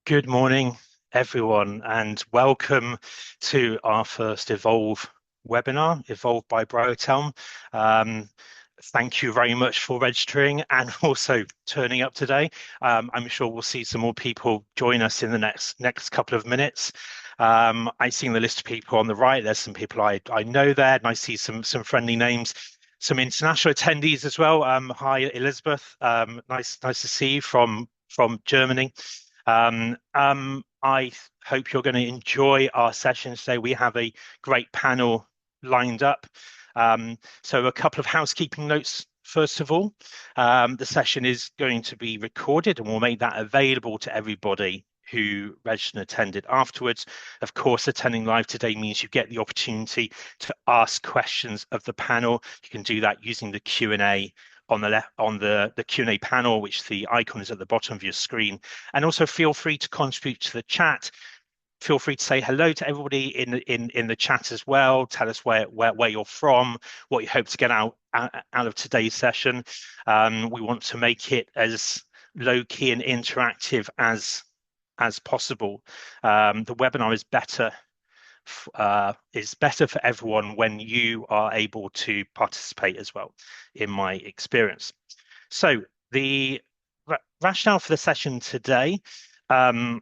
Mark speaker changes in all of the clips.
Speaker 1: Good morning, everyone, and welcome to our first Evolve webinar, Evolve by Brightelm. Thank you very much for registering and also turning up today. I'm sure we'll see some more people join us in the next couple of minutes. I see the list of people on the right. There's some people I know there, and I see some friendly names. Some international attendees as well. Hi, Elizabeth. Nice to see you from Germany. I hope you're going to enjoy our session today. We have a great panel lined up. So a couple of housekeeping notes. First of all, the session is going to be recorded and we'll make that available to everybody who registered and attended afterwards. Of course, attending live today means you get the opportunity to ask questions of the panel. You can do that using the Q&A on the left, on the Q&A panel, which the icon is at the bottom of your screen. And also feel free to contribute to the chat. Feel free to say hello to everybody in the chat as well. Tell us where you're from, what you hope to get out of today's session. We want to make it as low key and interactive as possible. The webinar is better for everyone when you are able to participate as well, in my experience. So the rationale for the session today, we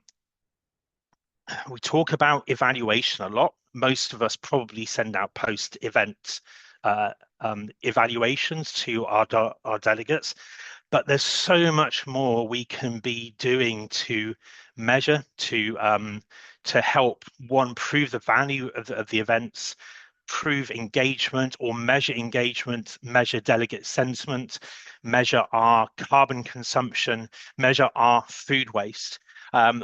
Speaker 1: talk about evaluation a lot. Most of us probably send out post-event evaluations to our delegates, but there's so much more we can be doing to measure, to help prove the value of the events, prove engagement or measure engagement, measure delegate sentiment, measure our carbon consumption, measure our food waste,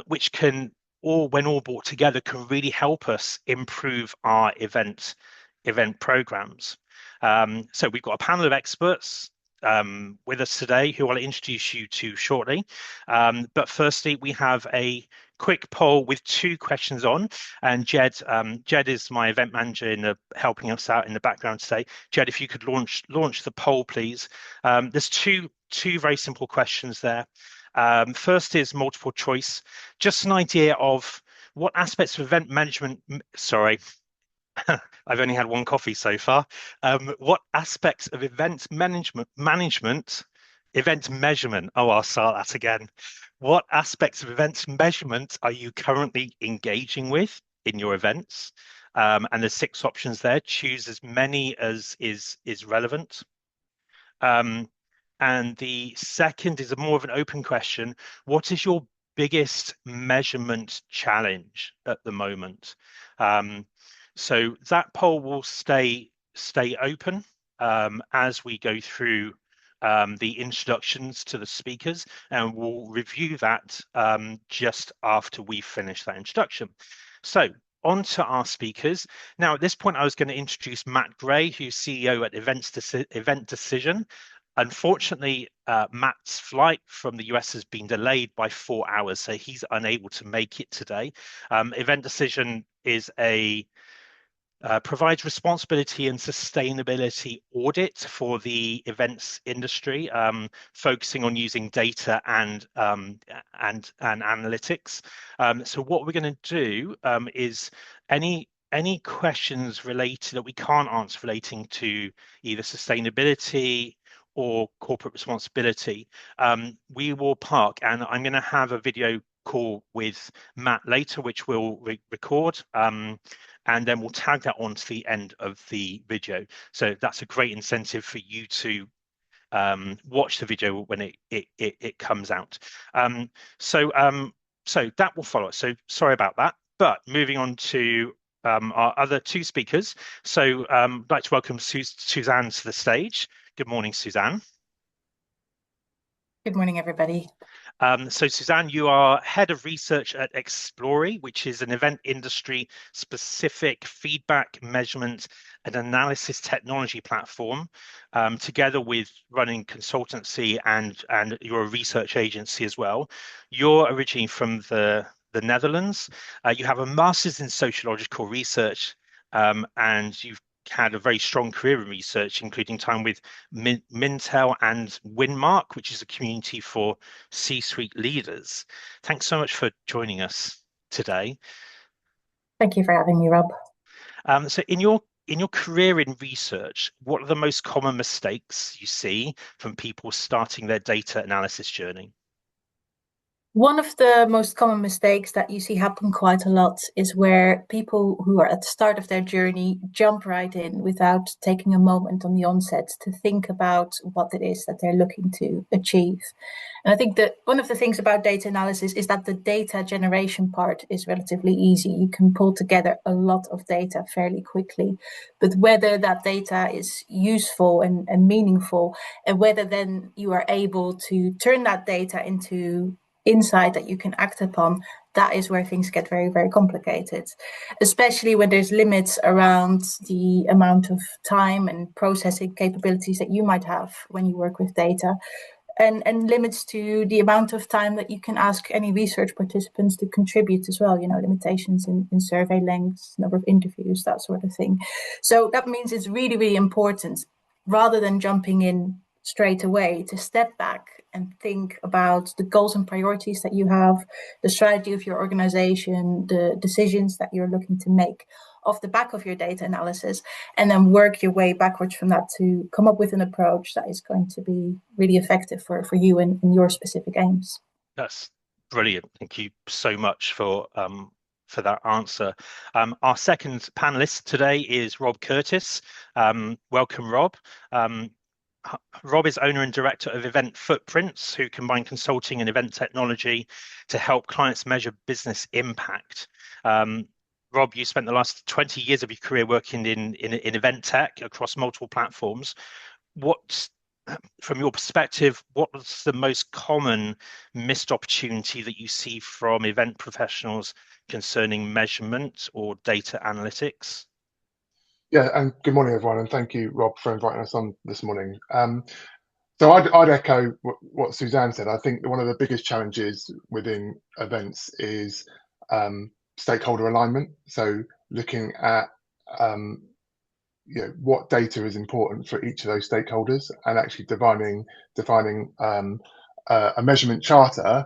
Speaker 1: which can when all brought together can really help us improve our event programs. So we've got a panel of experts with us today who I'll introduce you to shortly. But firstly, we have a quick poll with 2 questions on, and Jed is my event manager in helping us out in the background today. Jed, if you could launch the poll, please. There's two very simple questions there. First is multiple choice, just an idea of what aspects of event management, sorry, I've only had one coffee so far. What aspects of event management, event measurement, oh, I'll start that again. What aspects of events measurement are you currently engaging with in your events? And there's 6 options there. Choose as many as is relevant. And the second is more of an open question. What is your biggest measurement challenge at the moment? So that poll will stay open as we go through the introductions to the speakers, and we'll review that just after we finish that introduction. So on to our speakers. Now, at this point, I was going to introduce Matt Gray, who's CEO at Event Decision. Unfortunately, Matt's flight from the US has been delayed by 4 hours, so he's unable to make it today. Event Decision is provides responsibility and sustainability audit for the events industry, focusing on using data and analytics. So what we're going to do is any questions related that we can't answer relating to either sustainability or corporate responsibility, we will park, and I'm going to have a video call with Matt later, which we'll record. And then we'll tag that on to the end of the video. So that's a great incentive for you to watch the video when it comes out. So that will follow. So sorry about that. But moving on to our other 2 speakers. So I'd like to welcome Suzanne to the stage. Good morning, Suzanne.
Speaker 2: Good morning, everybody.
Speaker 1: So Suzanne, you are head of research at Explory, which is an event industry specific feedback, measurement and analysis technology platform, together with running consultancy and you're a research agency as well. You're originally from the Netherlands. You have a master's in sociological research, and you've had a very strong career in research, including time with Mintel and Winmark, which is a community for C-suite leaders. Thanks so much for joining us today.
Speaker 2: Thank you for having me, Rob.
Speaker 1: So in your career in research, what are the most common mistakes you see from people starting their data analysis journey?
Speaker 2: One of the most common mistakes that you see happen quite a lot is where people who are at the start of their journey jump right in without taking a moment on the onset to think about what it is that they're looking to achieve. And I think that one of the things about data analysis is that the data generation part is relatively easy. You can pull together a lot of data fairly quickly, but whether that data is useful and meaningful, and whether then you are able to turn that data into insight that you can act upon, that is where things get very, very complicated, especially when there's limits around the amount of time and processing capabilities that you might have when you work with data, and limits to the amount of time that you can ask any research participants to contribute as well, limitations in survey lengths, number of interviews, that sort of thing. So that means it's really, really important, rather than jumping in straight away, to step back and think about the goals and priorities that you have, the strategy of your organization, the decisions that you're looking to make off the back of your data analysis, and then work your way backwards from that to come up with an approach that is going to be really effective for you and your specific aims.
Speaker 1: That's brilliant. Thank you so much for that answer. Our second panelist today is Rob Curtis. Welcome, Rob. Rob is owner and director of Event Footprints, who combine consulting and event technology to help clients measure business impact. Rob, you spent the last 20 years of your career working in event tech across multiple platforms. From your perspective, what's the most common missed opportunity that you see from event professionals concerning measurement or data analytics?
Speaker 3: Yeah, and good morning, everyone, and thank you, Rob, for inviting us on this morning. So I'd echo what Suzanne said. I think one of the biggest challenges within events is stakeholder alignment. So looking at what data is important for each of those stakeholders, and actually defining a measurement charter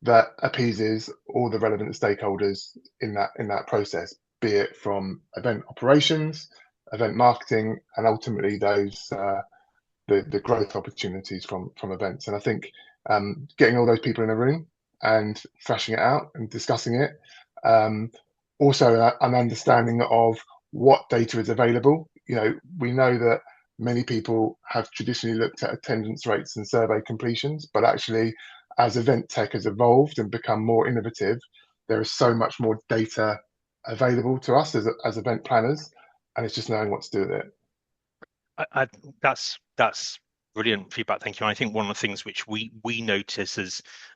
Speaker 3: that appeases all the relevant stakeholders in that process, be it from event operations, event marketing, and ultimately those the growth opportunities from events. And I think getting all those people in a room and thrashing it out and discussing it, also an understanding of what data is available. We know that many people have traditionally looked at attendance rates and survey completions, but actually, as event tech has evolved and become more innovative, there is so much more data available to us as event planners, and it's just knowing what to do with it.
Speaker 1: That's brilliant feedback. Thank you. And I think one of the things which we notice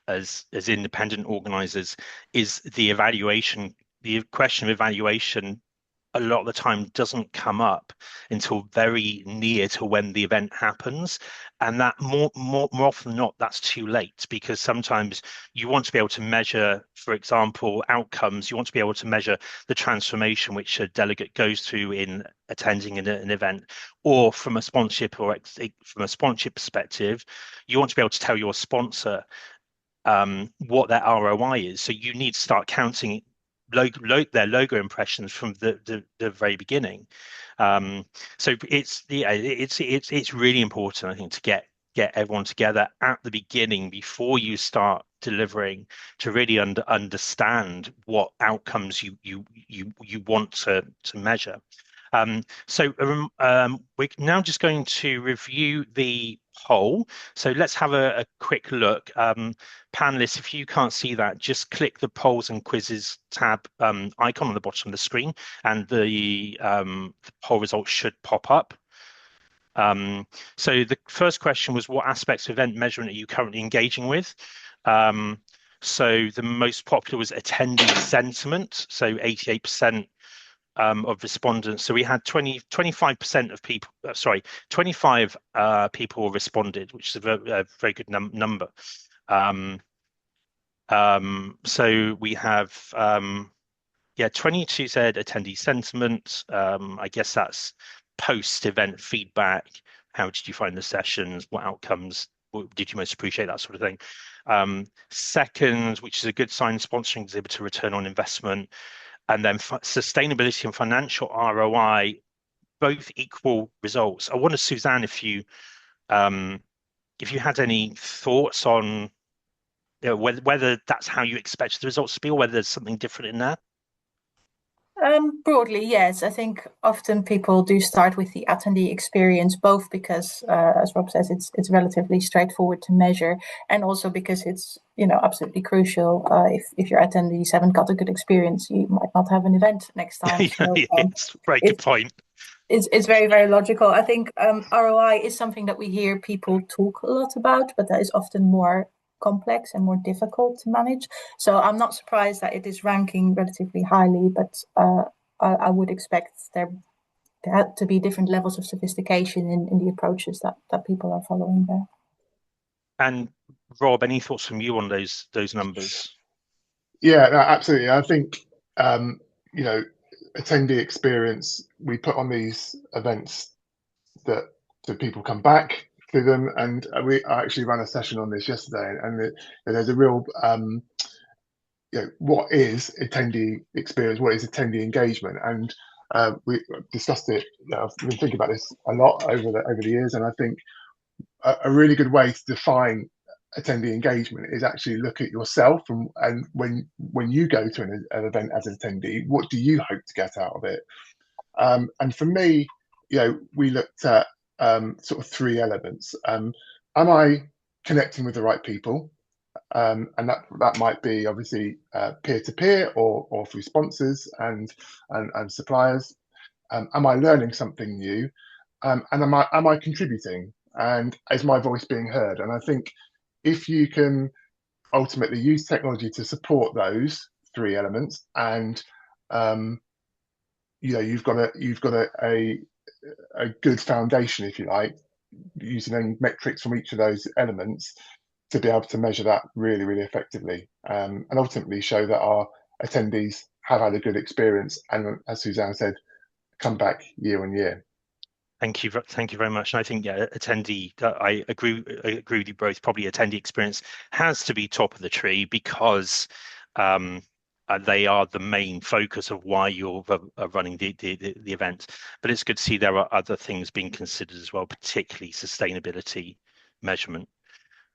Speaker 1: as independent organizers is the evaluation. The question of evaluation a lot of the time doesn't come up until very near to when the event happens, and that more often than not, that's too late, because sometimes you want to be able to measure, for example, outcomes. You want to be able to measure the transformation which a delegate goes through in attending an event, or from a sponsorship perspective, you want to be able to tell your sponsor what their ROI is. So you need to start counting their logo impressions from the very beginning. So it's really important, I think, to get everyone together at the beginning before you start delivering, to really understand what outcomes you want to measure. We're now just going to review the poll. So let's have a quick look. Panelists, if you can't see that, just click the polls and quizzes tab icon on the bottom of the screen, and the poll results should pop up. So the first question was, what aspects of event measurement are you currently engaging with? So the most popular was attendee sentiment, so 88% of respondents. So we had 25% of people, 25 people responded, which is a very good number. So we have Yeah, 22 said attendee sentiment. I guess that's post-event feedback. How did you find the sessions? What outcomes did you most appreciate? That sort of thing. Second, which is a good sign, sponsoring exhibitor return on investment. And then sustainability and financial ROI, both equal results. I wonder, Suzanne, if you had any thoughts on, you know, whether that's how you expected the results to be, or whether there's something different in there.
Speaker 2: Broadly, yes. I think often people do start with the attendee experience, both because, as Rob says, it's relatively straightforward to measure, and also because it's absolutely crucial. If your attendees haven't got a good experience, you might not have an event next time. So
Speaker 1: It's a very good point.
Speaker 2: It's very, very logical. I think ROI is something that we hear people talk a lot about, but that is often more complex and more difficult to manage. So I'm not surprised that it is ranking relatively highly, but I would expect there to be different levels of sophistication in the approaches that people are following there.
Speaker 1: And Rob, any thoughts from you on those numbers?
Speaker 3: Yeah, no, absolutely. I think attendee experience, we put on these events that so people come back to them, and I actually ran a session on this yesterday, and there's a real what is attendee experience, what is attendee engagement, and we discussed it. I've been thinking about this a lot over the years, and I think a really good way to define attendee engagement is actually look at yourself, and when you go to an event as an attendee, what do you hope to get out of it? And for me, we looked at sort of three elements. Am I connecting with the right people? And that might be obviously peer to peer or through sponsors and suppliers. Am I learning something new? And am I contributing? And is my voice being heard? And I think if you can ultimately use technology to support those three elements, and you've got a good foundation, if you like, using metrics from each of those elements to be able to measure that really, really effectively, and ultimately show that our attendees have had a good experience, and as Suzanne said, come back year on year.
Speaker 1: Thank you very much. And I think attendee. I agree with you both. Probably attendee experience has to be top of the tree because they are the main focus of why you're running the event. But it's good to see there are other things being considered as well, particularly sustainability measurement.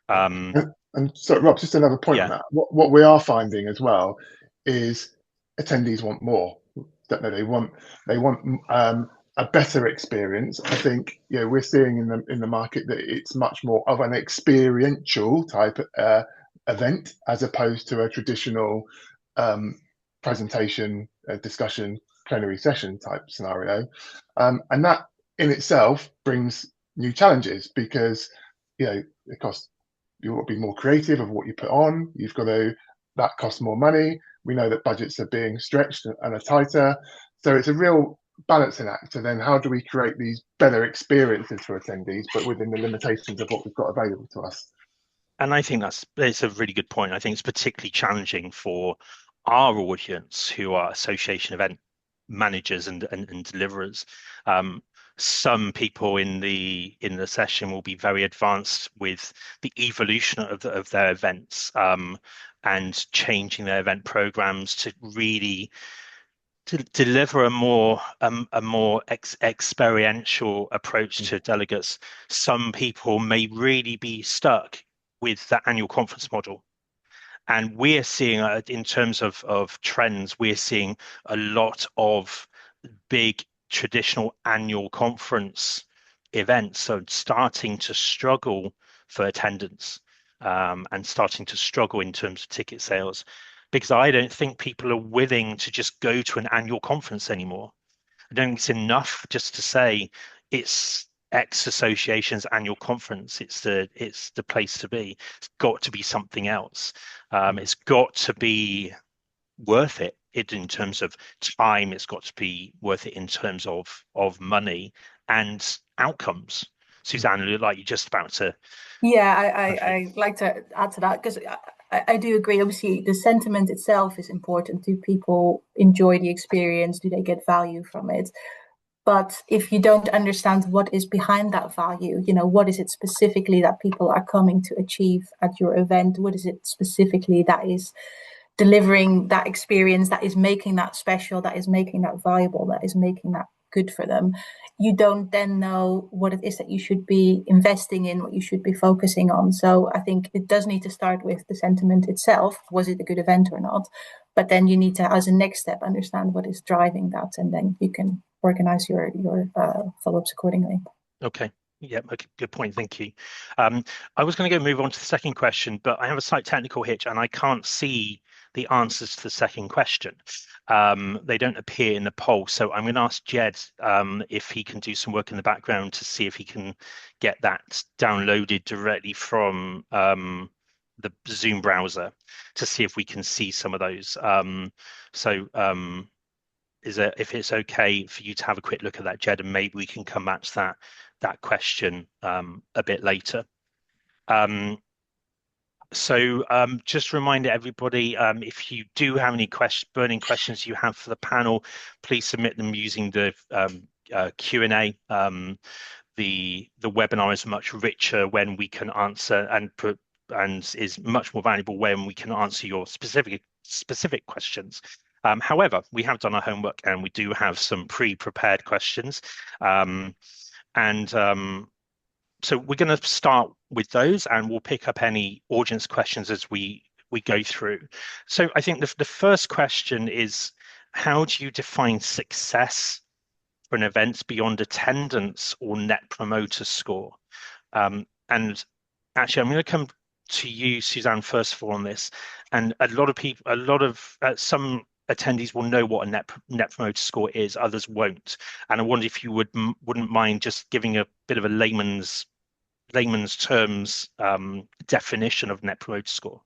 Speaker 3: And so, Rob, just another point on that. What we are finding as well is attendees want more. Don't know, they want a better experience. I think we're seeing in the market that it's much more of an experiential type event as opposed to a traditional presentation, discussion, plenary session type scenario, and that in itself brings new challenges because it costs. You've got to be more creative of what you put on. That costs more money. We know that budgets are being stretched and are tighter. So it's a real balancing act. And then how do we create these better experiences for attendees, but within the limitations of what we've got available to us?
Speaker 1: And I think it's a really good point. I think it's particularly challenging for our audience who are association event managers and deliverers. Some people in the session will be very advanced with the evolution of their events and changing their event programs to really to deliver a more experiential approach to delegates. Some people may really be stuck with the annual conference model. And we're seeing, in terms of trends, we're seeing a lot of big traditional annual conference events so starting to struggle for attendance and starting to struggle in terms of ticket sales, because I don't think people are willing to just go to an annual conference anymore. I don't think it's enough just to say it's X association's annual conference. It's the place to be. It's got to be something else. It's got to be worth it in terms of time. It's got to be worth it in terms of money and outcomes. Suzanne, like you're just about to.
Speaker 2: Yeah, I like to add to that because I do agree. Obviously, the sentiment itself is important. Do people enjoy the experience? Do they get value from it? But if you don't understand what is behind that value, what is it specifically that people are coming to achieve at your event? What is it specifically that is delivering that experience, that is making that special, that is making that valuable, that is making that good for them? You don't then know what it is that you should be investing in, what you should be focusing on. So I think it does need to start with the sentiment itself. Was it a good event or not? But then you need to, as a next step, understand what is driving that, and then you can organize your follow-ups accordingly.
Speaker 1: Okay. Yeah, okay, good point. Thank you. I was going to move on to the second question, but I have a slight technical hitch and I can't see the answers to the second question. They don't appear in the poll. So I'm going to ask Jed if he can do some work in the background to see if he can get that downloaded directly from the Zoom browser to see if we can see some of those. If it's okay for you to have a quick look at that, Jed, and maybe we can come back to that question a bit later. Just remind everybody, if you do have any burning questions you have for the panel, please submit them using the Q&A. The webinar is much richer when we can answer and is much more valuable when we can answer your specific questions. However, we have done our homework and we do have some pre-prepared questions. So we're going to start with those and we'll pick up any audience questions as we go through. So I think the first question is, how do you define success for an event beyond attendance or net promoter score? And actually, I'm going to come to you, Suzanne, first of all on this. And some attendees will know what a net promoter score is, others won't. And I wonder if you wouldn't mind just giving a bit of a layman's terms definition of net promoter score.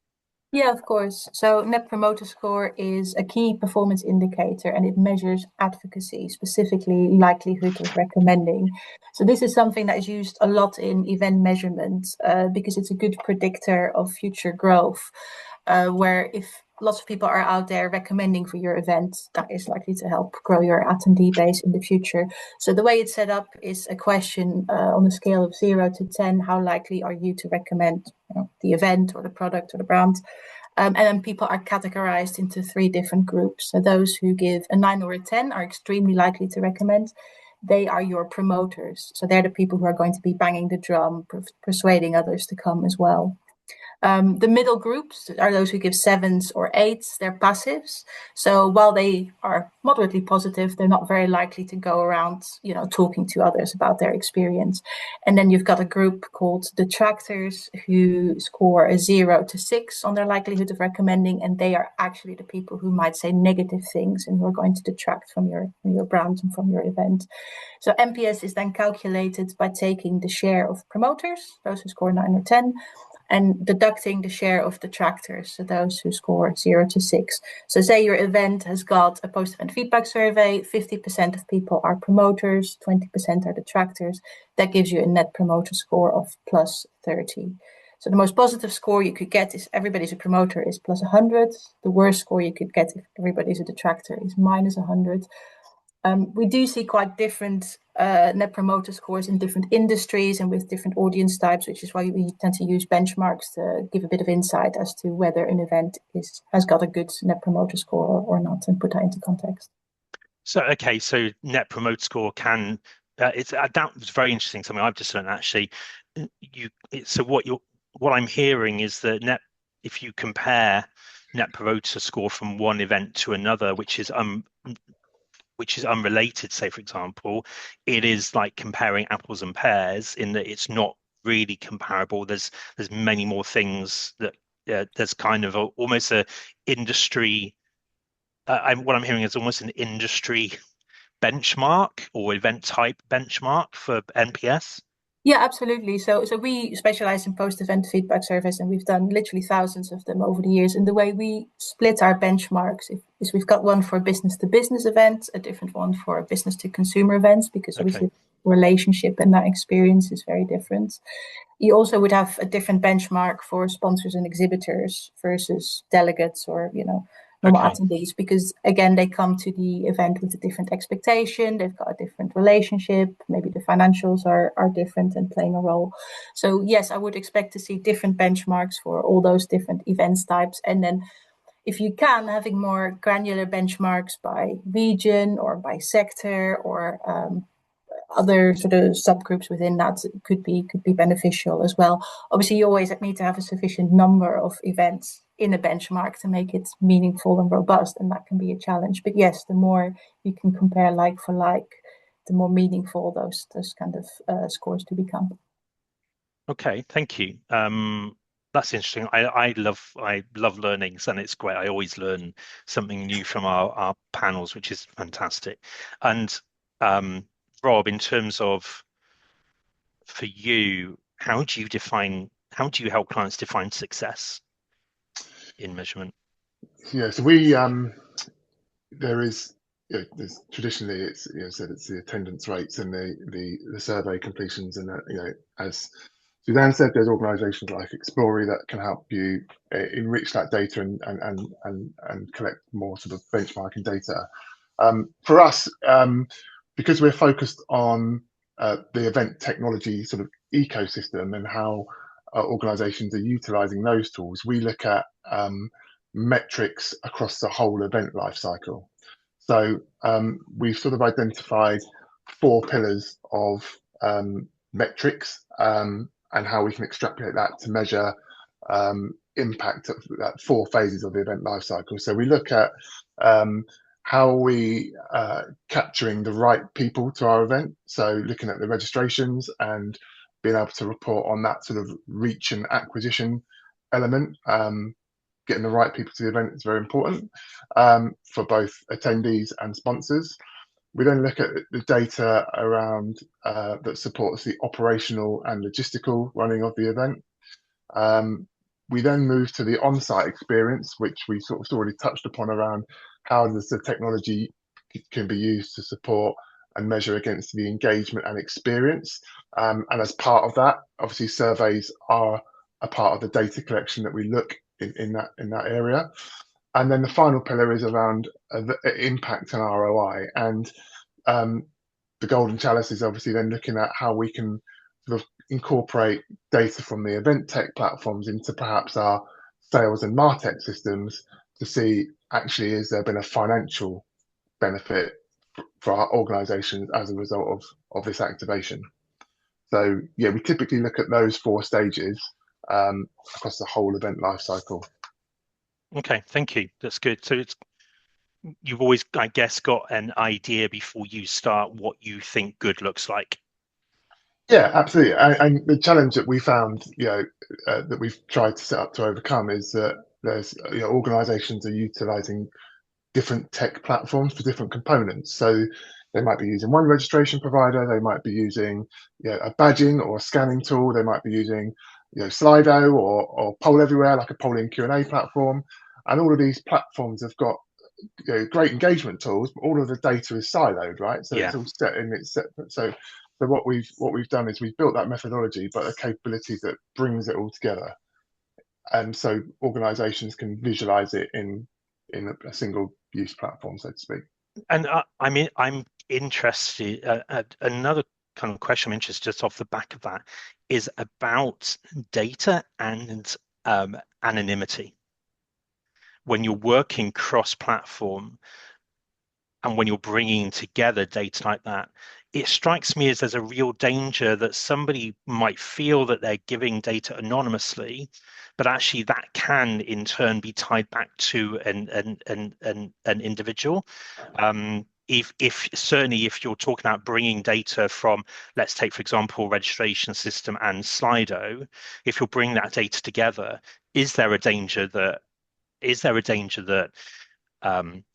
Speaker 2: Yeah, of course. So Net Promoter Score is a key performance indicator and it measures advocacy, specifically likelihood of recommending. So this is something that is used a lot in event measurement because it's a good predictor of future growth, where if lots of people are out there recommending for your event, that is likely to help grow your attendee base in the future. So the way it's set up is a question on a scale of 0 to 10, how likely are you to recommend the event or the product or the brand? And then people are categorized into 3 different groups. So those who give a 9 or a 10 are extremely likely to recommend. They are your promoters. So they're the people who are going to be banging the drum, persuading others to come as well. The middle groups are those who give 7s or 8s. They're passives. So while they are moderately positive, they're not very likely to go around, talking to others about their experience. And then you've got a group called detractors who score a 0 to 6 on their likelihood of recommending. And they are actually the people who might say negative things and who are going to detract from your brand and from your event. So NPS is then calculated by taking the share of promoters, those who score 9 or 10, and deducting the share of detractors, so those who score 0 to 6. So say your event has got a post-event feedback survey, 50% of people are promoters, 20% are detractors. That gives you a net promoter score of plus 30. So the most positive score you could get is everybody's a promoter is plus 100. The worst score you could get if everybody's a detractor is minus 100. We do see quite different net promoter scores in different industries and with different audience types, which is why we tend to use benchmarks to give a bit of insight as to whether an event has got a good net promoter score or not, and put that into context.
Speaker 1: So net promoter score can that was very interesting. Something I've just learned actually. What I'm hearing is that if you compare net promoter score from one event to another, which is unrelated, say for example, it is like comparing apples and pears in that it's not really comparable. There's many more things that there's kind of almost a industry. What I'm hearing is almost an industry benchmark or event type benchmark for NPS.
Speaker 2: Yeah, absolutely. So we specialize in post-event feedback surveys, and we've done literally thousands of them over the years. And the way we split our benchmarks is we've got one for business-to-business events, a different one for business-to-consumer events, because obviously relationship and that experience is very different. you also would have a different benchmark for sponsors and exhibitors versus delegates or, normal attendees, because again, they come to the event with a different expectation. They've got a different relationship. Maybe the financials are different and playing a role. So yes, I would expect to see different benchmarks for all those different events types. And then if you can, having more granular benchmarks by region or by sector or other sort of subgroups within that could be beneficial as well. Obviously, you always need to have a sufficient number of events in a benchmark to make it meaningful and robust, and that can be a challenge. But yes, the more you can compare like for like, the more meaningful those kind of scores to become.
Speaker 1: Okay, thank you. That's interesting. I love learnings, and it's great. I always learn something new from our panels, which is fantastic. And Rob, in terms of for you, how do you help clients define success in measurement?
Speaker 3: Yeah, so there is, there's traditionally it's said it's the attendance rates and the survey completions, and as Suzanne said, there's organisations like Explory that can help you enrich that data and collect more sort of benchmarking data. For us, because we're focused on the event technology sort of ecosystem and how organisations are utilising those tools, we look at metrics across the whole event lifecycle. So we've sort of identified 4 pillars of metrics and how we can extrapolate that to measure impact of that 4 phases of the event lifecycle. So we look at how we capturing the right people to our event. So looking at the registrations and being able to report on that sort of reach and acquisition element. Getting the right people to the event is very important for both attendees and sponsors. We then look at the data around that supports the operational and logistical running of the event. We then move to the on-site experience, which we sort of already touched upon around how the technology can be used to support and measure against the engagement and experience. And as part of that, obviously surveys are a part of the data collection that we look in that area. And then the final pillar is around impact and ROI. And the golden chalice is obviously then looking at how we can sort of incorporate data from the event tech platforms into perhaps our sales and MarTech systems to see actually is there been a financial benefit for our organizations as a result of this activation. So yeah, we typically look at those 4 stages across the whole event lifecycle.
Speaker 1: Okay, thank you. That's good. So you've always, I guess, got an idea before you start what you think good looks like.
Speaker 3: Yeah, absolutely. And the challenge that we found, that we've tried to set up to overcome is that there's, organizations are utilizing different tech platforms for different components. So they might be using one registration provider, they might be using a badging or a scanning tool, they might be using Slido or Poll Everywhere, like a polling Q&A platform. And all of these platforms have got great engagement tools, but all of the data is siloed, right? So it's all set in its separate. So what we've done is we've built that methodology, but a capability that brings it all together. And so organizations can visualize it in a single use platform, so to speak.
Speaker 1: And I mean, I'm interested, another kind of question I'm interested just off the back of that is about data and anonymity. When you're working cross-platform and when you're bringing together data like that, it strikes me as there's a real danger that somebody might feel that they're giving data anonymously, but actually that can in turn be tied back to an individual. If certainly if you're talking about bringing data from, let's take for example registration system and Slido, if you're bringing that data together, is there a danger that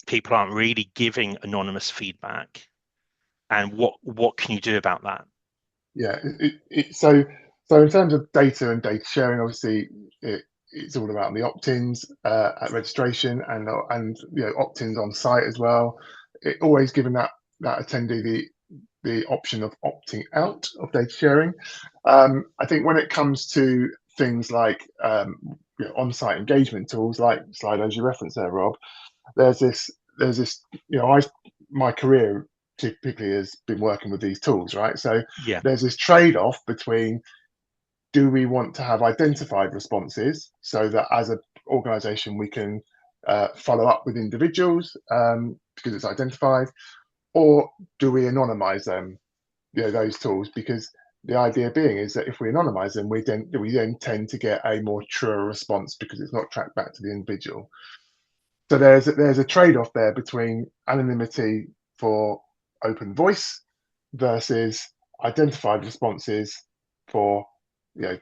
Speaker 1: people aren't really giving anonymous feedback, and what can you do about that?
Speaker 3: Yeah, so in terms of data and data sharing, obviously it's all about the opt-ins at registration and opt-ins on site as well. Always giving that attendee the option of opting out of data sharing. I think when it comes to things like on-site engagement tools like Slido, you referenced there, Rob, there's this, my career typically has been working with these tools, right? So
Speaker 1: Yeah.
Speaker 3: there's this trade-off between, do we want to have identified responses so that as an organization we can follow up with individuals because it's identified, or do we anonymize them, those tools? Because the idea being is that if we anonymize them, we then tend to get a more truer response because it's not tracked back to the individual. So there's a trade-off there between anonymity for open voice versus identified responses for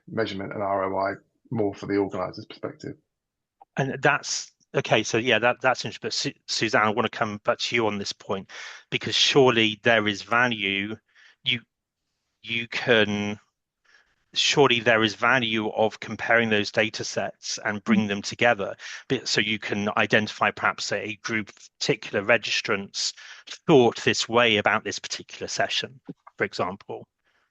Speaker 3: measurement and ROI, more for the organizer's perspective.
Speaker 1: And that's okay. So yeah, that's interesting. But Suzanne, I want to come back to you on this point, because surely there is value. You can surely there is value of comparing those data sets and bring them together, so you can identify perhaps a group of particular registrants thought this way about this particular session, for example.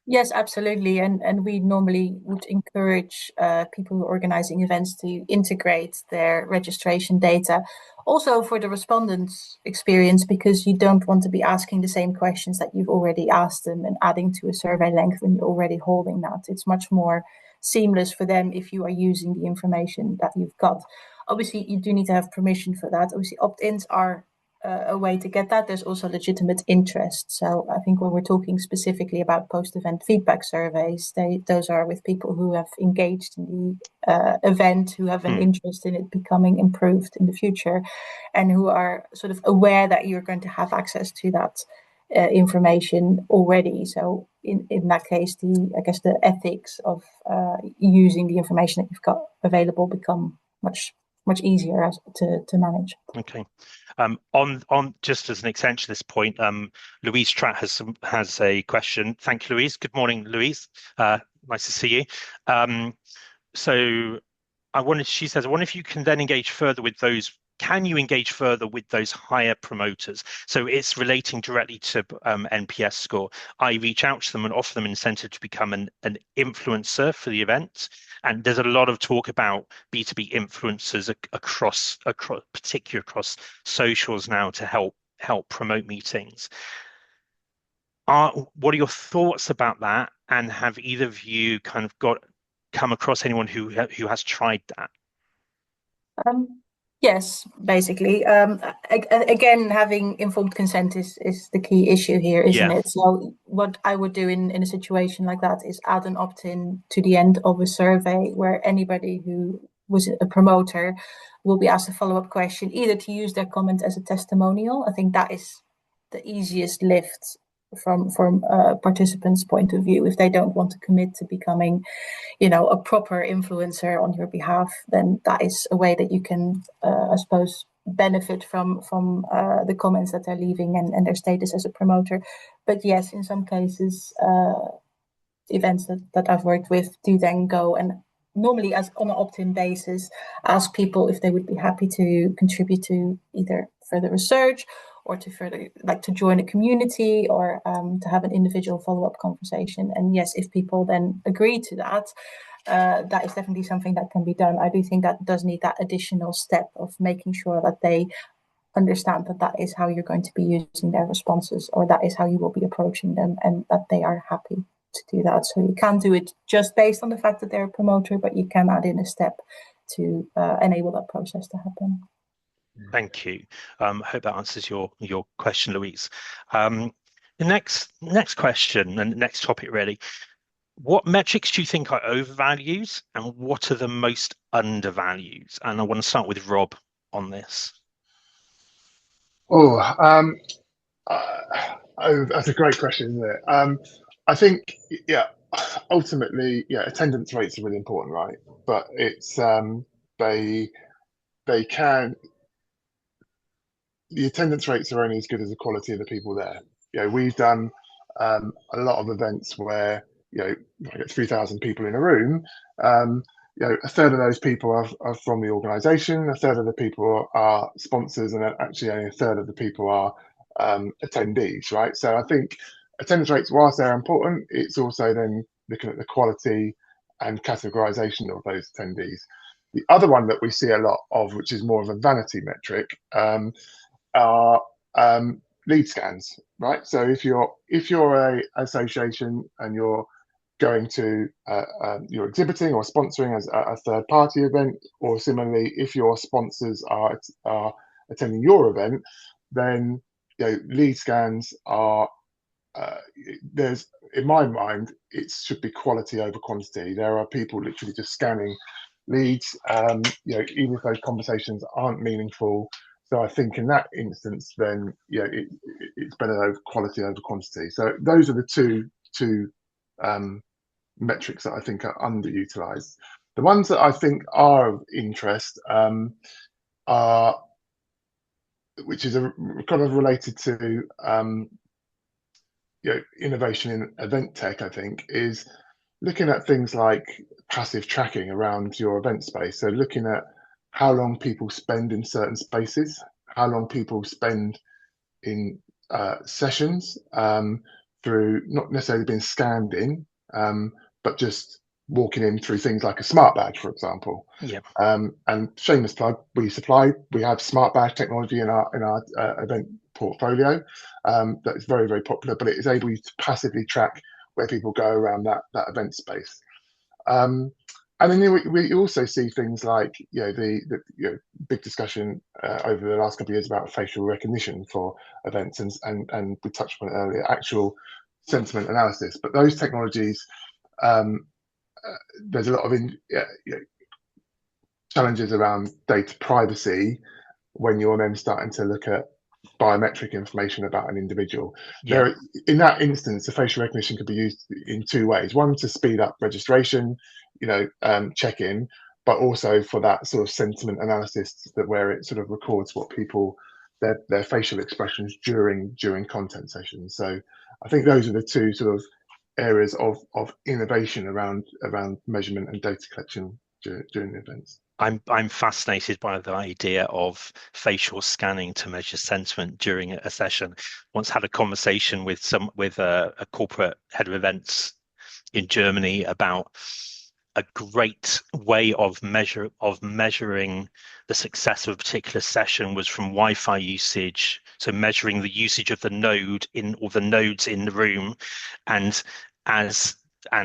Speaker 2: Yes, absolutely. And we normally would encourage people who are organizing events to integrate their registration data also for the respondents' experience, because you don't want to be asking the same questions that you've already asked them and adding to a survey length when you're already holding that. It's much more seamless for them if you are using the information that you've got. Obviously, you do need to have permission for that. Obviously, opt-ins are a way to get that. There's also legitimate interest. So I think when we're talking specifically about post-event feedback surveys, those are with people who have engaged in the event, who have an interest in it becoming improved in the future, and who are sort of aware that you're going to have access to that information already. So in that case, the ethics of using the information that you've got available become much easier to manage.
Speaker 1: Okay. On just as an extension to this point, Louise Tratt has a question. Thank you, Louise. Good morning, Louise. Nice to see you. So she says, I wonder if you can then engage further with those. Can you engage further with those higher promoters? So it's relating directly to NPS score. I reach out to them and offer them an incentive to become an influencer for the event. And there's a lot of talk about B2B influencers across particularly across socials now to help promote meetings. What are your thoughts about that? And have either of you kind of come across anyone who has tried that?
Speaker 2: Yes, basically. Again, having informed consent is the key issue here, isn't it? So what I would do in a situation like that is add an opt-in to the end of a survey where anybody who was a promoter will be asked a follow-up question, either to use their comment as a testimonial. I think that is the easiest lift from a participant's point of view. If they don't want to commit to becoming a proper influencer on your behalf, then that is a way that you can, I suppose, benefit from the comments that they're leaving and their status as a promoter. But yes, in some cases, events that I've worked with do then go and normally, as on an opt-in basis, ask people if they would be happy to contribute to either further research or to further, like, to join a community or to have an individual follow-up conversation. And yes, if people then agree to that, that is definitely something that can be done. I do think that does need that additional step of making sure that they understand that that is how you're going to be using their responses, or that is how you will be approaching them, and that they are happy to do that. So you can't do it just based on the fact that they're a promoter, but you can add in a step to enable that process to happen.
Speaker 1: Thank you. Hope that answers your question, Louise. The next question and next topic, really. What metrics do you think are overvalued, and what are the most undervalued? And I want to start with Rob on this.
Speaker 3: That's a great question, isn't it? I think, ultimately, attendance rates are really important, right? But it's the attendance rates are only as good as the quality of the people there. We've done a lot of events where you get 3,000 people in a room. A third of those people are from the organisation, a third of the people are sponsors, and actually only a third of the people are attendees, right? So I think attendance rates, whilst they're important, it's also then looking at the quality and categorization of those attendees. The other one that we see a lot of, which is more of a vanity metric, are lead scans, right? So if you're a association and you're going to you're exhibiting or sponsoring as a third party event, or similarly, if your sponsors are attending your event, then lead scans are there's, in my mind, it should be quality over quantity. There are people literally just scanning leads, even if those conversations aren't meaningful. So I think in that instance, then it's better over quality over quantity. So those are the two metrics that I think are underutilized. The ones that I think are of interest are, which is kind of related to innovation in event tech, I think, is looking at things like passive tracking around your event space. So looking at how long people spend in certain spaces, how long people spend in sessions through not necessarily being scanned in, but just walking in through things like a smart badge, for example.
Speaker 1: Yeah.
Speaker 3: And shameless plug, we have smart badge technology in our event portfolio that is very, very popular, but it is able to passively track where people go around that event space. And then we also see things like the big discussion over the last couple of years about facial recognition for events, and we touched on it earlier, actual sentiment analysis. But those technologies, there's a lot of challenges around data privacy when you're then starting to look at biometric information about an individual.
Speaker 1: Yeah.
Speaker 3: In that instance, the facial recognition could be used in two ways. One, to speed up registration, check-in, but also for that sort of sentiment analysis, that where it sort of records what people, their facial expressions during content sessions. So I think those are the two sort of areas of innovation around measurement and data collection during the events.
Speaker 1: I'm fascinated by the idea of facial scanning to measure sentiment during a session. Once had a conversation with a corporate head of events in Germany about a great way of measuring the success of a particular session was from Wi-Fi usage. So measuring the usage of the node or the nodes in the room, and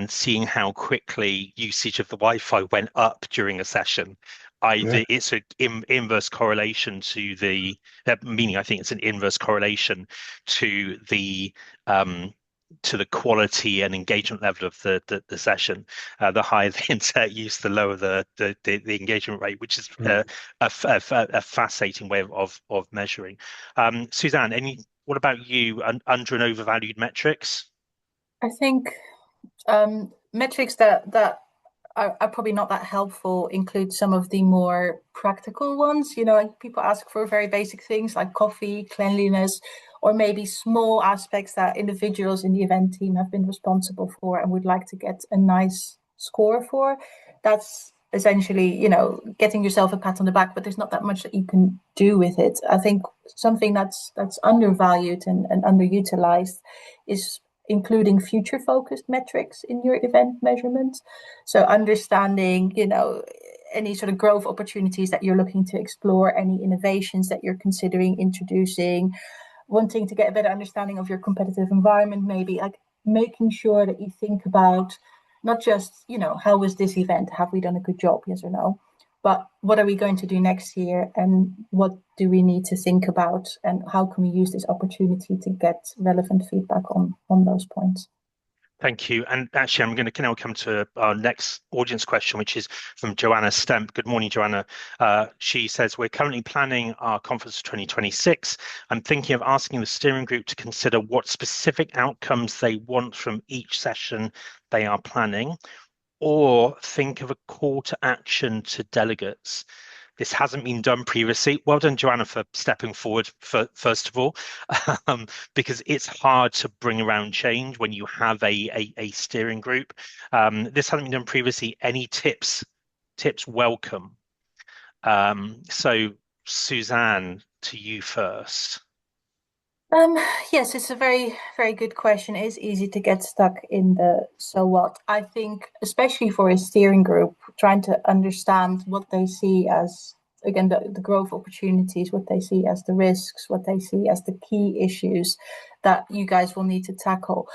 Speaker 1: seeing how quickly usage of the Wi-Fi went up during a session. It's an inverse correlation to the meaning. I think it's an inverse correlation to the quality and engagement level of the session. The higher the internet use, the lower the engagement rate, which is a fascinating way of measuring. Suzanne, what about you? Under and overvalued metrics?
Speaker 2: I think metrics that are probably not that helpful include some of the more practical ones. People ask for very basic things like coffee, cleanliness, or maybe small aspects that individuals in the event team have been responsible for and would like to get a nice score for. That's essentially, getting yourself a pat on the back, but there's not that much that you can do with it. I think something that's undervalued and underutilized is including future focused metrics in your event measurement. So understanding, any sort of growth opportunities that you're looking to explore, any innovations that you're considering introducing, wanting to get a better understanding of your competitive environment, maybe like making sure that you think about not just, how was this event? Have we done a good job? Yes or no? But what are we going to do next year, and what do we need to think about, and how can we use this opportunity to get relevant feedback on those points?
Speaker 1: Thank you. And actually, I'm going to now come to our next audience question, which is from Joanna Stemp. Good morning, Joanna. She says, we're currently planning our conference for 2026. I'm thinking of asking the steering group to consider what specific outcomes they want from each session they are planning, or think of a call to action to delegates. This hasn't been done previously. Well done, Joanna, for stepping forward, first of all, because it's hard to bring around change when you have a steering group. This hasn't been done previously. Any tips welcome. So Suzanne, to you first.
Speaker 2: Yes, it's a very, very good question. It is easy to get stuck in the so what. I think, especially for a steering group, trying to understand what they see as, again, the growth opportunities, what they see as the risks, what they see as the key issues that you guys will need to tackle.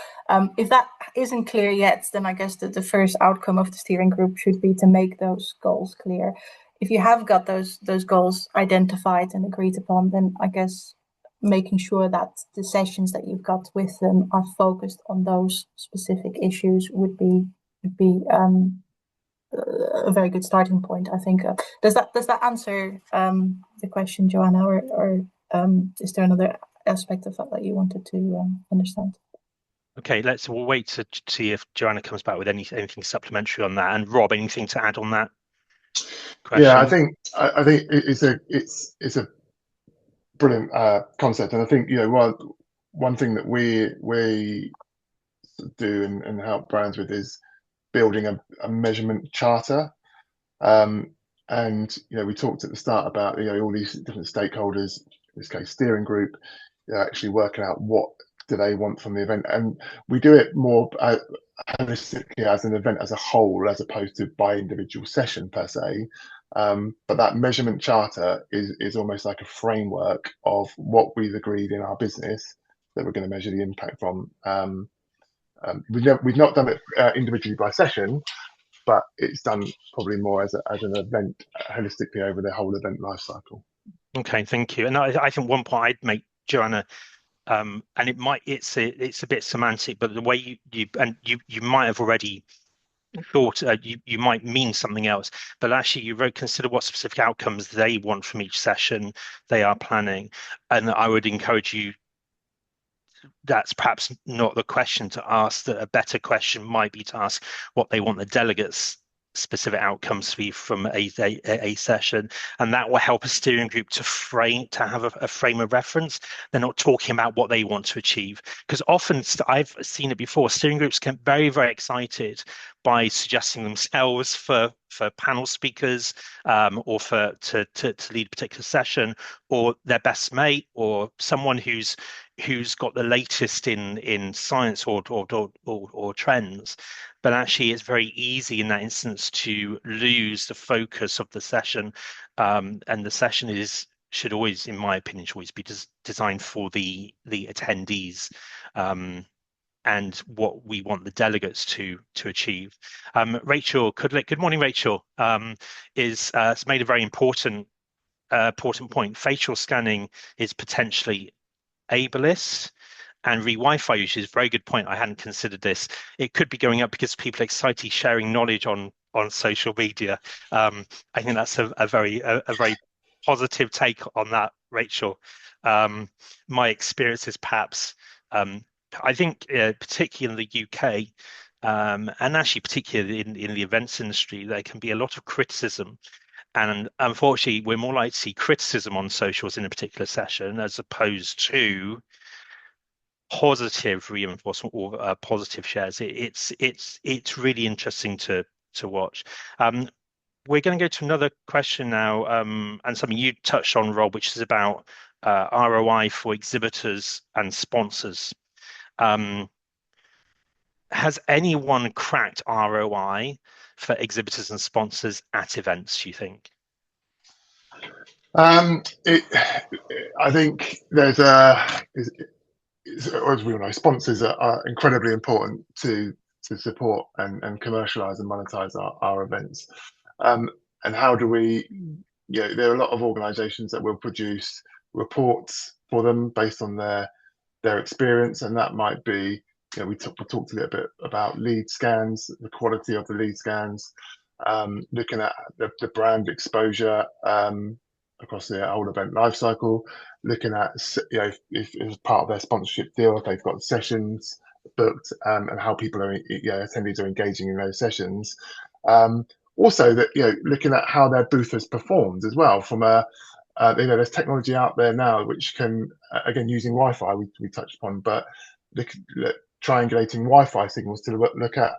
Speaker 2: If that isn't clear yet, then I guess that the first outcome of the steering group should be to make those goals clear. If you have got those goals identified and agreed upon, then I guess making sure that the sessions that you've got with them are focused on those specific issues would be a very good starting point, I think. Does that answer the question, Joanna, or is there another aspect of that you wanted to understand?
Speaker 1: Okay, we'll wait to see if Joanna comes back with anything supplementary on that. And Rob, anything to add on that question?
Speaker 3: Yeah, I think it's a brilliant concept, and I think one thing that we do and help brands with is building a measurement charter. And we talked at the start about all these different stakeholders, in this case steering group, actually working out what do they want from the event, and we do it more holistically as an event as a whole, as opposed to by individual session per se. But that measurement charter is almost like a framework of what we've agreed in our business that we're going to measure the impact from. We've not done it individually by session, but it's done probably more as an event holistically over the whole event life cycle.
Speaker 1: Okay, thank you. And I think one point I'd make, Joanna, and it's a bit semantic, but the way you might have already thought you might mean something else, but actually you really consider what specific outcomes they want from each session they are planning. And I would encourage you, that's perhaps not the question to ask. That a better question might be to ask what they want the delegates specific outcomes to be from a session, and that will help a steering group to have a frame of reference. They're not talking about what they want to achieve, because often I've seen it before, steering groups get very, very excited by suggesting themselves for panel speakers, or to lead a particular session, or their best mate, or someone who's got the latest in science or trends. But actually, it's very easy in that instance to lose the focus of the session, and the session should always, in my opinion, be designed for the attendees, and what we want the delegates to achieve. Rachel Kudlik, good morning, Rachel, has made a very important point. Facial scanning is potentially ableist, and Wi-Fi usage is a very good point. I hadn't considered this. It could be going up because people are excited sharing knowledge on social media. I think that's a very positive take on that, Rachel. My experience is perhaps, I think, particularly in the UK, and actually particularly in the events industry, there can be a lot of criticism. And unfortunately, we're more likely to see criticism on socials in a particular session as opposed to positive reinforcement or positive shares. It's really interesting to watch. We're going to go to another question now, and something you touched on, Rob, which is about ROI for exhibitors and sponsors. Has anyone cracked ROI for exhibitors and sponsors at events, do you think?
Speaker 3: I think there's as we all know, sponsors are incredibly important to support and commercialize and monetize our events. And how do we, there are a lot of organizations that will produce reports for them based on their experience, and that might be, we talked a little bit about lead scans, the quality of the lead scans, looking at the brand exposure across the whole event life cycle, looking at if as part of their sponsorship deal, if they've got sessions booked, and how people are attendees are engaging in those sessions. Also, that looking at how their booth has performed as well. From there's technology out there now which can, again, using Wi-Fi we touched upon, but triangulating Wi-Fi signals to look at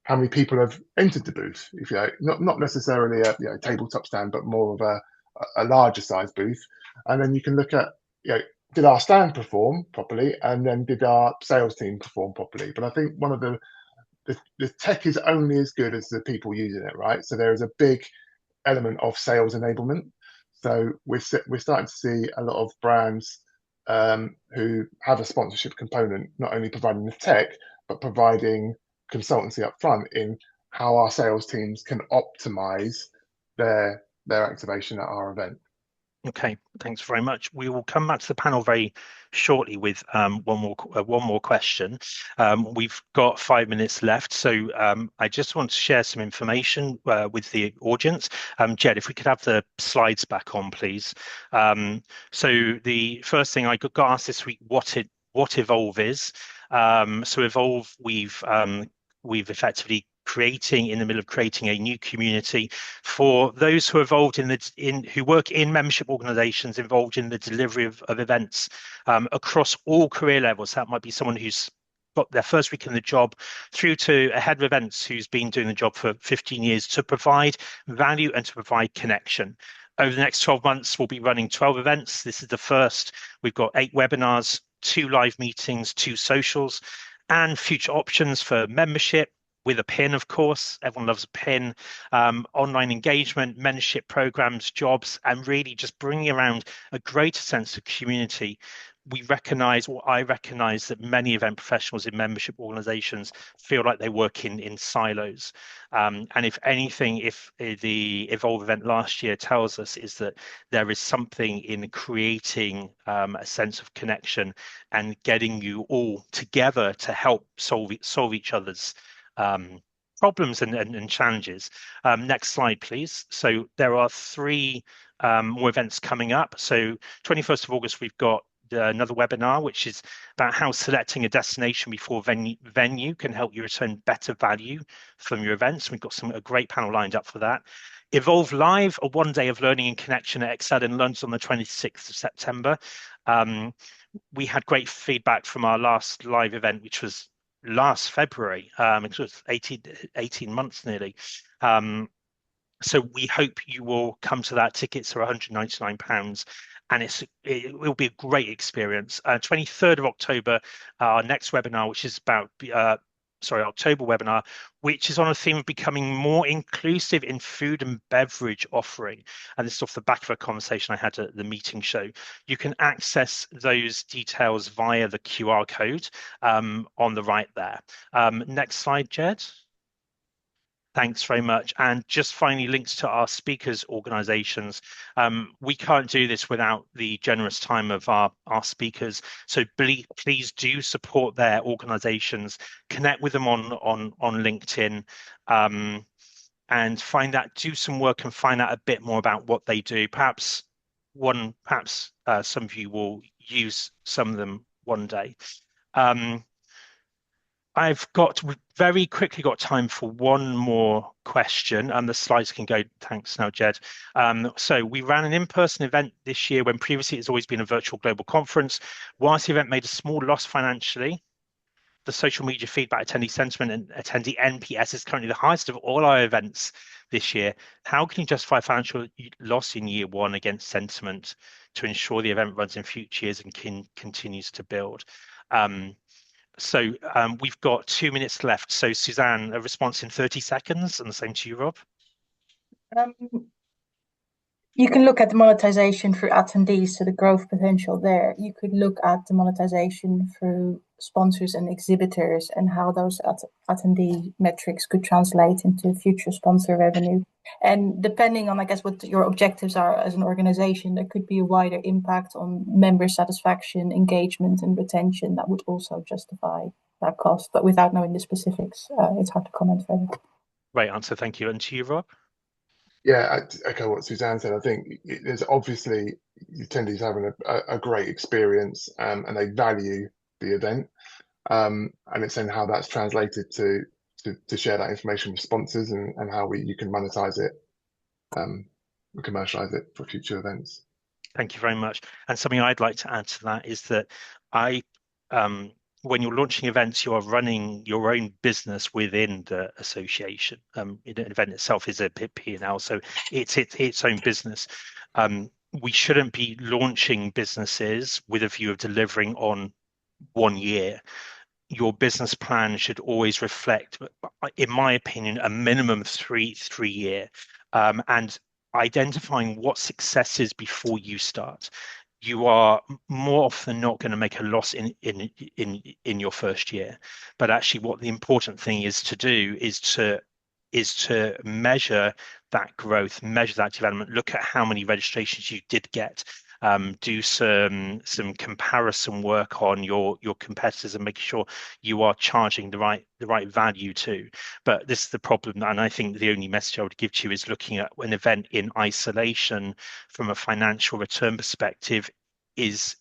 Speaker 3: how many people have entered the booth. If not necessarily a tabletop stand, but more of a larger size booth, and then you can look at did our stand perform properly, and then did our sales team perform properly? But I think one of the tech is only as good as the people using it, right? So there is a big element of sales enablement. So we're starting to see a lot of brands who have a sponsorship component, not only providing the tech, but providing consultancy up front in how our sales teams can optimize their activation at our event.
Speaker 1: Okay, thanks very much. We will come back to the panel very shortly with one more question. We've got 5 minutes left, so I just want to share some information with the audience. Jed, if we could have the slides back on, please. So the first thing I got asked this week, what Evolve is. So Evolve, we've effectively in the middle of creating a new community for those who are involved who work in membership organizations involved in the delivery of events across all career levels. That might be someone who's got their first week in the job through to a head of events who's been doing the job for 15 years to provide value and to provide connection. Over the next 12 months, we'll be running 12 events. This is the first. We've got 8 webinars, 2 live meetings, 2 socials, and future options for membership, with a pin, of course. Everyone loves a pin. Online engagement, mentorship programs, jobs, and really just bringing around a greater sense of community. I recognize that many event professionals in membership organizations feel like they work in silos. And if anything, if the Evolve event last year tells us, is that there is something in creating a sense of connection and getting you all together to help solve each other's problems and challenges. Next slide, please. So there are 3 more events coming up. So 21st of August, we've got another webinar, which is about how selecting a destination before venue can help you return better value from your events. We've got a great panel lined up for that. Evolve Live, a 1 day of learning and connection at Excel in London on the 26th of September. We had great feedback from our last live event, which was last February. It was 18 months nearly. So we hope you will come to that. Tickets are £199, and it will be a great experience. 23rd of October, our next webinar, which is about October webinar, which is on a theme of becoming more inclusive in food and beverage offering. And this is off the back of a conversation I had at the meeting show. You can access those details via the QR code on the right there. Next slide, Jed. Thanks very much. And just finally, links to our speakers organizations. We can't do this without the generous time of our speakers. So please do support their organizations, connect with them on LinkedIn, and do some work and find out a bit more about what they do. Perhaps some of you will use some of them one day. I've very quickly got time for one more question, and the slides can go. Thanks now, Jed. So we ran an in-person event this year when previously it's always been a virtual global conference. Whilst the event made a small loss financially, the social media feedback, attendee sentiment, and attendee NPS is currently the highest of all our events this year. How can you justify financial loss in year 1 against sentiment to ensure the event runs in future years and continues to build? So we've got 2 minutes left. So Suzanne, a response in 30 seconds, and the same to you, Rob.
Speaker 2: You can look at the monetization through attendees, so the growth potential there. You could look at the monetization through sponsors and exhibitors and how those attendee metrics could translate into future sponsor revenue. And depending on, I guess, what your objectives are as an organization, there could be a wider impact on member satisfaction, engagement, and retention that would also justify that cost. But without knowing the specifics, it's hard to comment further.
Speaker 1: Right answer. Thank you. And to you, Rob?
Speaker 3: Yeah, I echo what Suzanne said. I think there's obviously attendees having a great experience and they value the event. And it's in how that's translated to share that information with sponsors and how you can monetize it, commercialize it for future events.
Speaker 1: Thank you very much. And something I'd like to add to that is that when you're launching events, you are running your own business within the association. An event itself is a P&L, so it's its own business. we shouldn't be launching businesses with a view of delivering on 1 year. Your business plan should always reflect, in my opinion, a minimum three-year, and identifying what success is before you start. You are more often not going to make a loss in your first year, but actually, what the important thing is to do is to measure that growth, measure that development, look at how many registrations you did get, do some comparison work on your competitors and making sure you are charging the right value too. But this is the problem, and I think the only message I would give to you is looking at an event in isolation from a financial return perspective is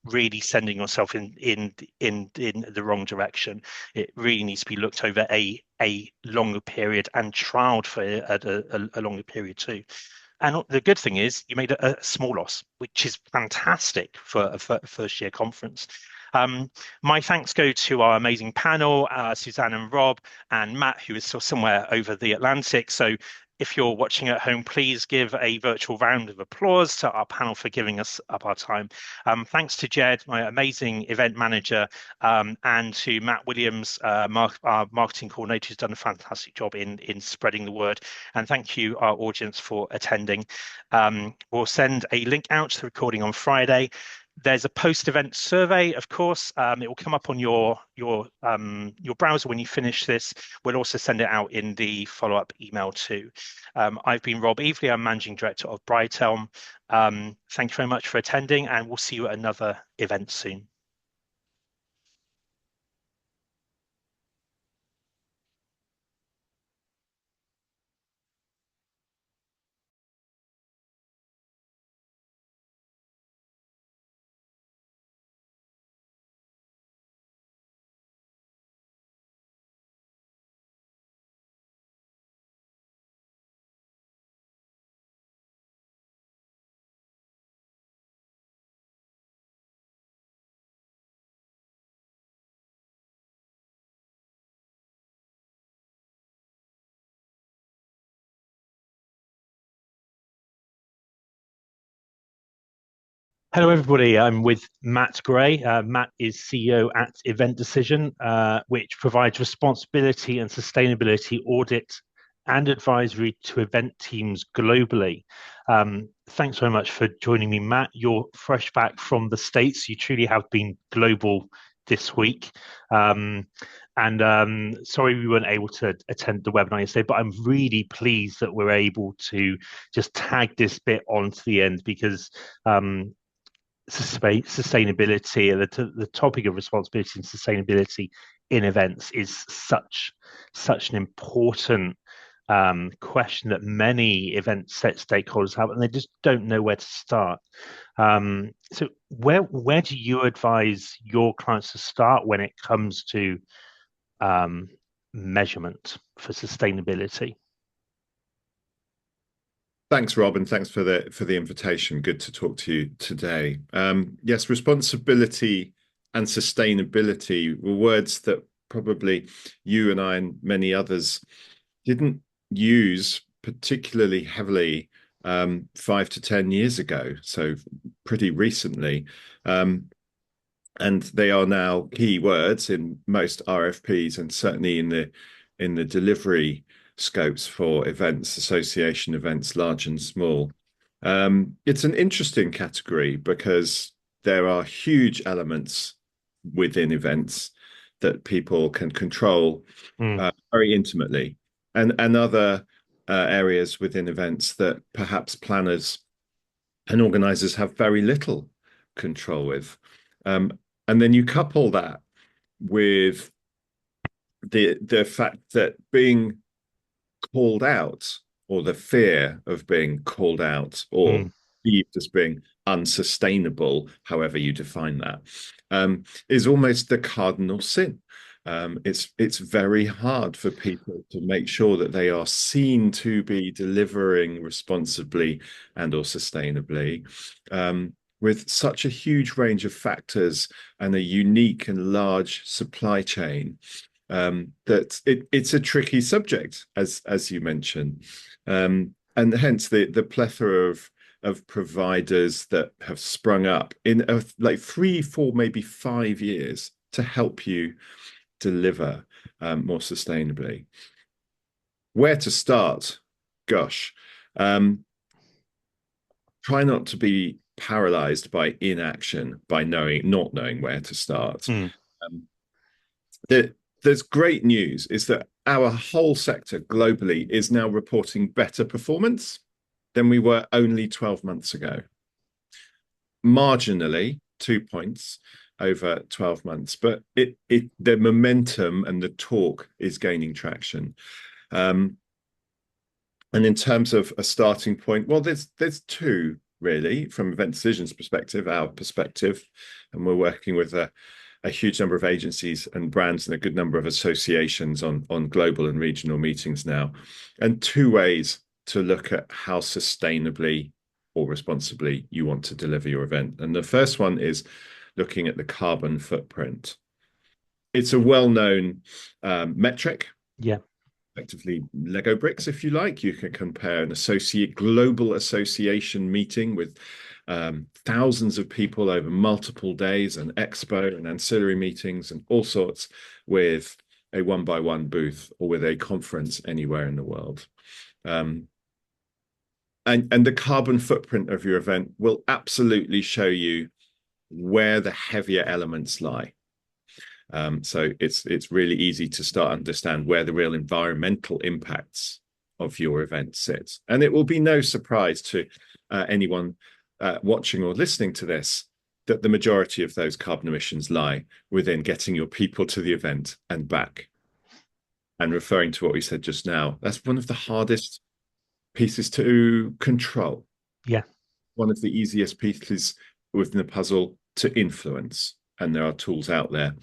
Speaker 1: really sending yourself in the wrong direction. It really needs to be looked over a longer period and trialed for a longer period too. And the good thing is you made a small loss, which is fantastic for a first year conference. My thanks go to our amazing panel, Suzanne and Rob, and Matt, who is still somewhere over the Atlantic. So if you're watching at home, please give a virtual round of applause to our panel for giving us up our time. Thanks to Jed, my amazing event manager, and to Matt Williams, our marketing coordinator, who's done a fantastic job in spreading the word. And thank you, our audience, for attending. We'll send a link out to the recording on Friday. There's a post-event survey, of course. It will come up on your browser when you finish this. We'll also send it out in the follow-up email too. I've been Rob Evely. I'm Managing Director of Brightelm. Thank you very much for attending, and we'll see you at another event soon. Hello, everybody. I'm with Matt Gray. Matt is CEO at Event Decision, which provides responsibility and sustainability audit and advisory to event teams globally. Thanks very much for joining me, Matt. You're fresh back from the States. You truly have been global this week. Sorry we weren't able to attend the webinar yesterday, but I'm really pleased that we're able to just tag this bit onto the end because sustainability and the topic of responsibility and sustainability in events is such an important question that many event stakeholders have, and they just don't know where to start. So where do you advise your clients to start when it comes to measurement for sustainability?
Speaker 4: Thanks, Rob, and thanks for the invitation. Good to talk to you today. Yes, responsibility and sustainability were words that probably you and I and many others didn't use particularly heavily 5 to 10 years ago, so pretty recently. And they are now key words in most RFPs and certainly in the delivery scopes for events, association events, large and small. It's an interesting category because there are huge elements within events that people can control very intimately, and other areas within events that perhaps planners and organizers have very little control with. And then you couple that with the fact that being called out, or the fear of being called out, or perceived as being unsustainable, however you define that, is almost the cardinal sin. It's very hard for people to make sure that they are seen to be delivering responsibly and or sustainably, with such a huge range of factors and a unique and large supply chain. That it's a tricky subject, as you mentioned, and hence the plethora of of providers that have sprung up in like 3, 4, maybe 5 years to help you deliver more sustainably. Where to start? Gosh, try not to be paralyzed by inaction, by not knowing where to start. There's great news is that our whole sector globally is now reporting better performance than we were only 12 months ago. Marginally, 2 points over 12 months, but the momentum and the talk is gaining traction. And in terms of a starting point, well, there's two really from Event Decisions perspective, our perspective, and we're working with a huge number of agencies and brands and a good number of associations on global and regional meetings now, and two ways to look at how sustainably or responsibly you want to deliver your event. And the first one is looking at the carbon footprint. It's a well-known metric.
Speaker 1: Yeah.
Speaker 4: Effectively Lego bricks, if you like. You can compare an global association meeting with thousands of people over multiple days, an expo and ancillary meetings and all sorts, with a 1-by-1 booth or with a conference anywhere in the world. And the carbon footprint of your event will absolutely show you where the heavier elements lie. So it's really easy to start to understand where the real environmental impacts of your event sit. And it will be no surprise to anyone watching or listening to this that the majority of those carbon emissions lie within getting your people to the event and back. And referring to what we said just now, that's one of the hardest pieces to control.
Speaker 1: Yeah.
Speaker 4: One of the easiest pieces within the puzzle to influence. And there are tools out there.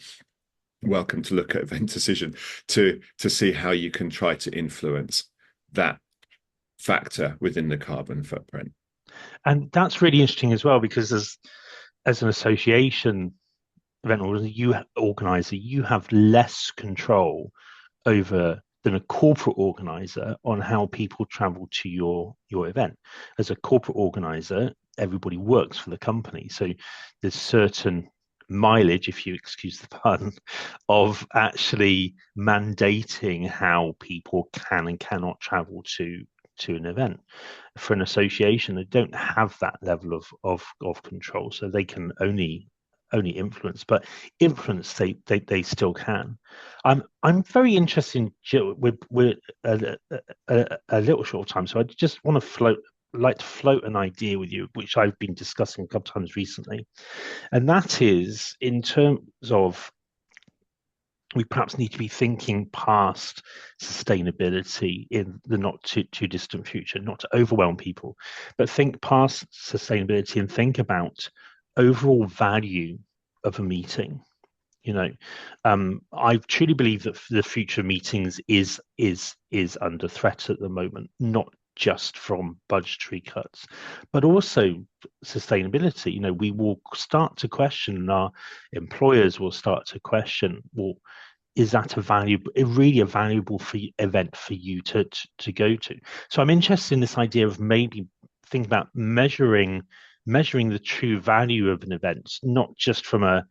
Speaker 4: Welcome to look at Event Decision to see how you can try to influence that factor within the carbon footprint.
Speaker 1: And that's really interesting as well, because as an association event organizer, you have less control over than a corporate organizer on how people travel to your event. As a corporate organizer, everybody works for the company, so there's certain mileage, if you excuse the pun, of actually mandating how people can and cannot travel to an event. For an association, they don't have that level of control, so they can only influence, but influence they still can. I'm very interested in, we're a little short time, so I just want to float an idea with you, which I've been discussing a couple of times recently, and that is in terms of we perhaps need to be thinking past sustainability in the not too distant future, not to overwhelm people, but think past sustainability and think about overall value of a meeting. I truly believe that the future of meetings is under threat at the moment, not just from budgetary cuts, but also sustainability. We will start to question, and our employers will start to question, well, is that really a valuable event for you to go to? So I'm interested in this idea of maybe think about measuring the true value of an event, not just from a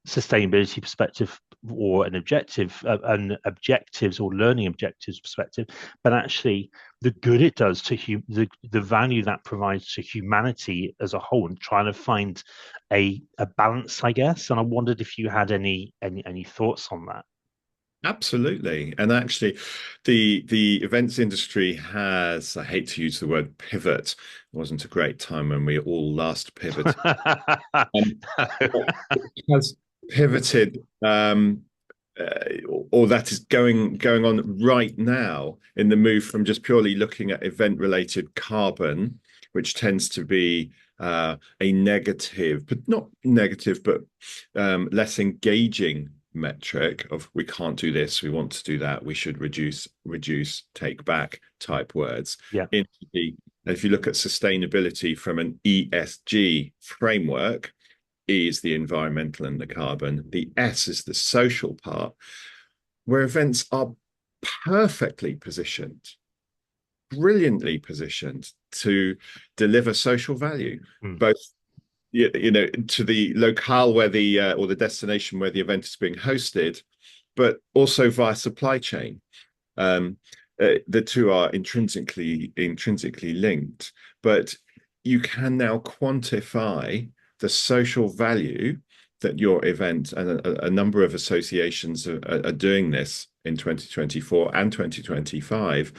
Speaker 1: sustainability perspective or an objectives or learning objectives perspective, but actually the good it does to the value that provides to humanity as a whole, and trying to find a balance, I guess. And I wondered if you had any thoughts on that.
Speaker 4: Absolutely. And actually, the events industry has, I hate to use the word pivot, it wasn't a great time when we all last pivoted. Has pivoted, or that is going on right now in the move from just purely looking at event-related carbon, which tends to be a negative, but not negative, but less engaging metric of we can't do this, we want to do that, we should reduce, take back type words.
Speaker 1: Yeah.
Speaker 4: If you look at sustainability from an ESG framework, E is the environmental and the carbon, the S is the social part, where events are perfectly positioned brilliantly positioned to deliver social value, both to the locale where the or the destination where the event is being hosted, but also via supply chain. The two are intrinsically linked, but you can now quantify the social value that your event, and a number of associations are doing this in 2024 and 2025,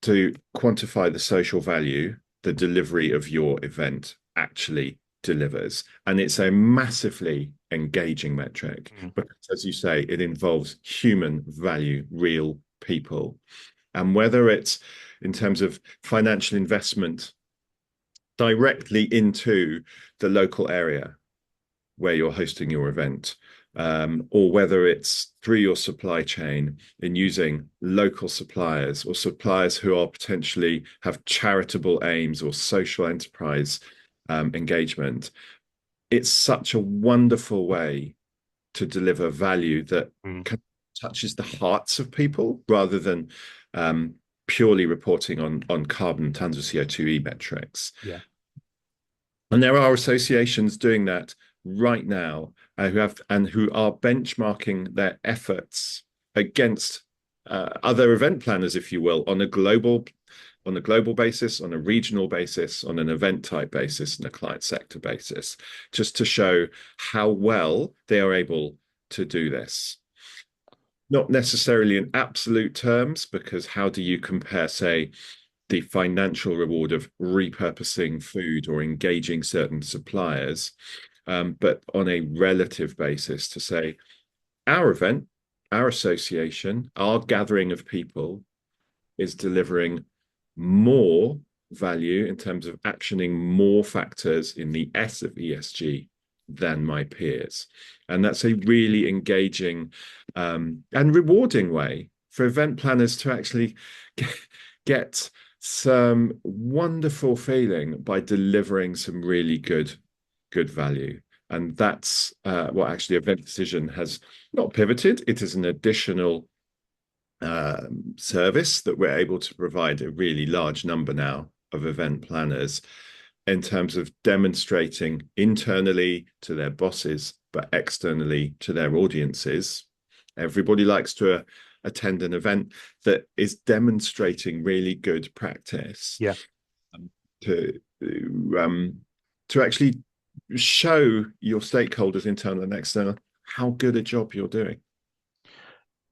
Speaker 4: to quantify the social value the delivery of your event actually delivers. And it's a massively engaging metric, because, as you say, it involves human value, real people. And whether it's in terms of financial investment directly into the local area where you're hosting your event, or whether it's through your supply chain in using local suppliers, or suppliers who are potentially have charitable aims or social enterprise engagement. It's such a wonderful way to deliver value that touches the hearts of people, rather than purely reporting on carbon tons of CO2e metrics.
Speaker 1: Yeah.
Speaker 4: And there are associations doing that right now, who are benchmarking their efforts against other event planners, if you will, on a global basis, on a regional basis, on an event type basis, and a client sector basis, just to show how well they are able to do this. Not necessarily in absolute terms, because how do you compare, say, the financial reward of repurposing food or engaging certain suppliers, but on a relative basis, to say our event, our association, our gathering of people is delivering more value in terms of actioning more factors in the S of ESG than my peers. And that's a really engaging and rewarding way for event planners to actually get some wonderful feeling by delivering some really good value. And that's what actually Event Decision has not pivoted. It is an additional service that we're able to provide a really large number now of event planners, in terms of demonstrating internally to their bosses, but externally to their audiences. Everybody likes to attend an event that is demonstrating really good practice.
Speaker 1: Yeah.
Speaker 4: To actually show your stakeholders, internal and external, how good a job you're doing.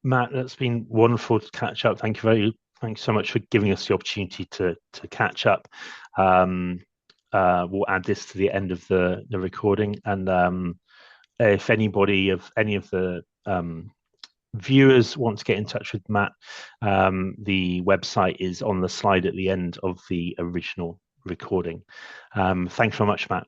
Speaker 1: Matt, that's been wonderful to catch up. Thank you so much for giving us the opportunity to catch up. We'll add this to the end of the recording, and if any of the viewers want to get in touch with Matt, the website is on the slide at the end of the original recording. Thanks very much, Matt.